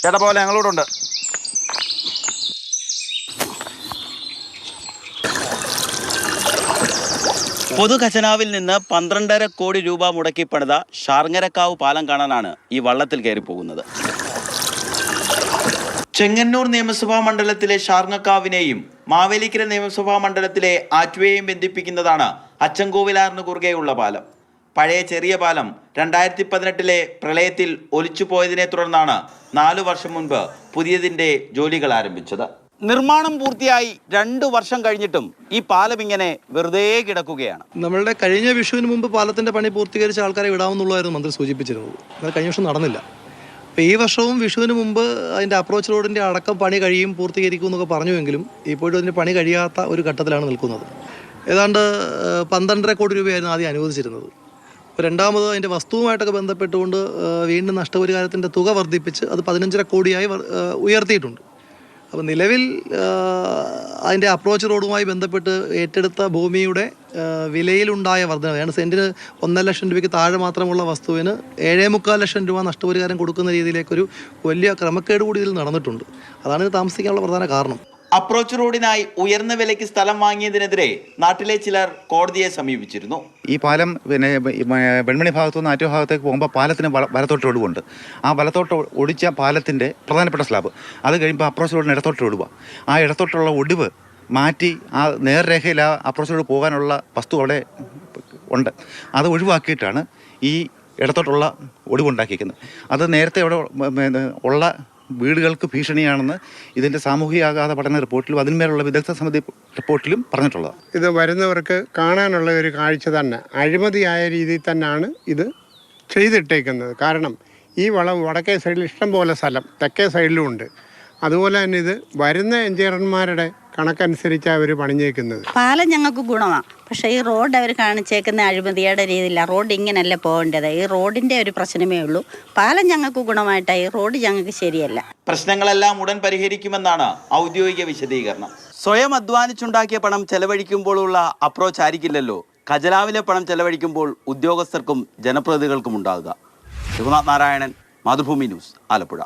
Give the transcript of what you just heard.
ചേട്ടാ പോലെ ഞങ്ങളോട് ഉണ്ട്. പൊതുഖജനാവിൽ നിന്ന് 12.5 കോടി രൂപ മുടക്കി പണിത ഷാർങ്ങരക്കാവ് പാലം കാണാനാണ് ഈ വള്ളത്തിൽ കയറി പോകുന്നത്. ചെങ്ങന്നൂർ നിയമസഭാ മണ്ഡലത്തിലെ ഷാർങ്ങക്കാവിനെയും മാവേലിക്കര നിയമസഭാ മണ്ഡലത്തിലെ ആറ്റുവയെയും ബന്ധിപ്പിക്കുന്നതാണ് അച്ചൻകോവിലാറിന് കുറുകെയുള്ള പാലം. പഴയ ചെറിയ പാലം 2018 പ്രളയത്തിൽ ഒലിച്ചുപോയതിനെ തുടർന്നാണ് 4 വർഷം മുൻപ് പുതിയതിൻ്റെ ജോലികൾ ആരംഭിച്ചത്. നിർമ്മാണം പൂർത്തിയായി 2 വർഷം കഴിഞ്ഞിട്ടും ഈ പാലം ഇങ്ങനെ വെറുതെ കിടക്കുകയാണ്. നമ്മളുടെ കഴിഞ്ഞ വിഷുവിന് മുമ്പ് പാലത്തിൻ്റെ പണി പൂർത്തീകരിച്ച ആൾക്കാരെ വിടാമെന്നുള്ളതായിരുന്നു മന്ത്രി സൂചിപ്പിച്ചിരുന്നത്. അത് കഴിഞ്ഞ വർഷം നടന്നില്ല. അപ്പോൾ ഈ വർഷവും വിഷുവിന് മുമ്പ് അതിൻ്റെ അപ്രോച്ച് റോഡിൻ്റെ അടക്കം പണി കഴിയും പൂർത്തീകരിക്കും എന്നൊക്കെ പറഞ്ഞുവെങ്കിലും ഇപ്പോഴും അതിൻ്റെ പണി കഴിയാത്ത ഒരു ഘട്ടത്തിലാണ് നിൽക്കുന്നത്. ഏതാണ്ട് 12.5 കോടി രൂപയായിരുന്നു ആദ്യം അനുവദിച്ചിരുന്നത്. രണ്ടാമത് അതിൻ്റെ വസ്തുവുമായിട്ടൊക്കെ ബന്ധപ്പെട്ടുകൊണ്ട് വീണ്ടും നഷ്ടപരിഹാരത്തിൻ്റെ തുക വർദ്ധിപ്പിച്ച് അത് 15.5 കോടിയായി ഉയർത്തിയിട്ടുണ്ട്. അപ്പോൾ നിലവിൽ അതിൻ്റെ അപ്രോച്ച് റോഡുമായി ബന്ധപ്പെട്ട് ഏറ്റെടുത്ത ഭൂമിയുടെ വിലയിലുണ്ടായ വർധന, ഏതാണ്ട് സെൻറ്റിന് 1.5 ലക്ഷം രൂപയ്ക്ക് താഴെ മാത്രമുള്ള വസ്തുവിന് 7.25 ലക്ഷം രൂപ നഷ്ടപരിഹാരം കൊടുക്കുന്ന രീതിയിലേക്കൊരു വലിയ ക്രമക്കേട് കൂടി ഇതിൽ നടന്നിട്ടുണ്ട്. അതാണ് ഇത് താമസിക്കാനുള്ള പ്രധാന കാരണം. അപ്രോച്ച് റോഡിനായി ഉയർന്ന വിലയ്ക്ക് സ്ഥലം വാങ്ങിയതിനെതിരെ നാട്ടിലെ ചിലർ കോടതിയെ സമീപിച്ചിരുന്നു. ഈ പാലം വെൺമണി ഭാഗത്തു നിന്ന് ആറ്റു ഭാഗത്തേക്ക് പോകുമ്പോൾ പാലത്തിന് വലത്തോട്ട് ഒടിവുണ്ട്. ആ വലത്തോട്ട് ഒടിച്ച പാലത്തിൻ്റെ പ്രധാനപ്പെട്ട സ്ലാബ് അത് കഴിയുമ്പോൾ അപ്രോച്ച് റോഡിന് ഇടത്തോട്ട് ഒടിവാണ്. ആ ഇടത്തോട്ടുള്ള ഒടിവ് മാറ്റി ആ നേർരേഖയിൽ ആ അപ്രോച്ച് റോഡ് പോകാനുള്ള വസ്തു അവിടെ ഉണ്ട്. അത് ഒഴിവാക്കിയിട്ടാണ് ഈ ഇടത്തോട്ടുള്ള ഒടിവുണ്ടാക്കിയിരിക്കുന്നത്. അത് നേരത്തെ അവിടെ ഉള്ള വീടുകൾക്ക് ഭീഷണിയാണെന്ന് ഇതിൻ്റെ സാമൂഹികാഘാത പഠന റിപ്പോർട്ടിലും അതിന്മേലുള്ള വിദഗ്ധ സമിതി റിപ്പോർട്ടിലും പറഞ്ഞിട്ടുള്ളത്. ഇത് വരുന്നവർക്ക് കാണാനുള്ള ഒരു കാഴ്ച തന്നെ അഴിമതിയായ രീതിയിൽ തന്നെയാണ് ഇത് ചെയ്തിട്ടേക്കുന്നത്. കാരണം ഈ വളം വടക്കേ സൈഡിൽ ഇഷ്ടം പോലെ സ്ഥലം തെക്കേ സൈഡിലും ഉണ്ട്. അതുപോലെ തന്നെ ഇത് വരുന്ന എഞ്ചിനീയർമാരുടെ കണക്കനുസരിച്ച് അവർ പണിഞ്ഞേക്കുന്നത്. പാലം ഞങ്ങൾക്ക് ഗുണമാണ്, പക്ഷേ ഈ റോഡ് അവർ കാണിച്ചേക്കുന്ന അഴിമതിയുടെ രീതിയില്ല. റോഡ് ഇങ്ങനല്ല പോകേണ്ടത്. ഈ റോഡിൻ്റെ ഒരു പ്രശ്നമേ ഉള്ളൂ. പാലം ഞങ്ങൾക്ക് ഗുണമായിട്ടാണ്, ഈ റോഡ് ഞങ്ങൾക്ക് ശരിയല്ല. പ്രശ്നങ്ങളെല്ലാം ഉടൻ പരിഹരിക്കുമെന്നാണ് ഔദ്യോഗിക വിശദീകരണം. സ്വയം അധ്വാനിച്ചുണ്ടാക്കിയ പണം ചെലവഴിക്കുമ്പോഴുള്ള അപ്രോച്ച് ആയിരിക്കില്ലല്ലോ ഖജനാവിലെ പണം ചെലവഴിക്കുമ്പോൾ ഉദ്യോഗസ്ഥർക്കും ജനപ്രതിനിധികൾക്കും ഉണ്ടാകുക. രഘുനാഥ് നാരായണൻ, മാതൃഭൂമി ന്യൂസ്, ആലപ്പുഴ.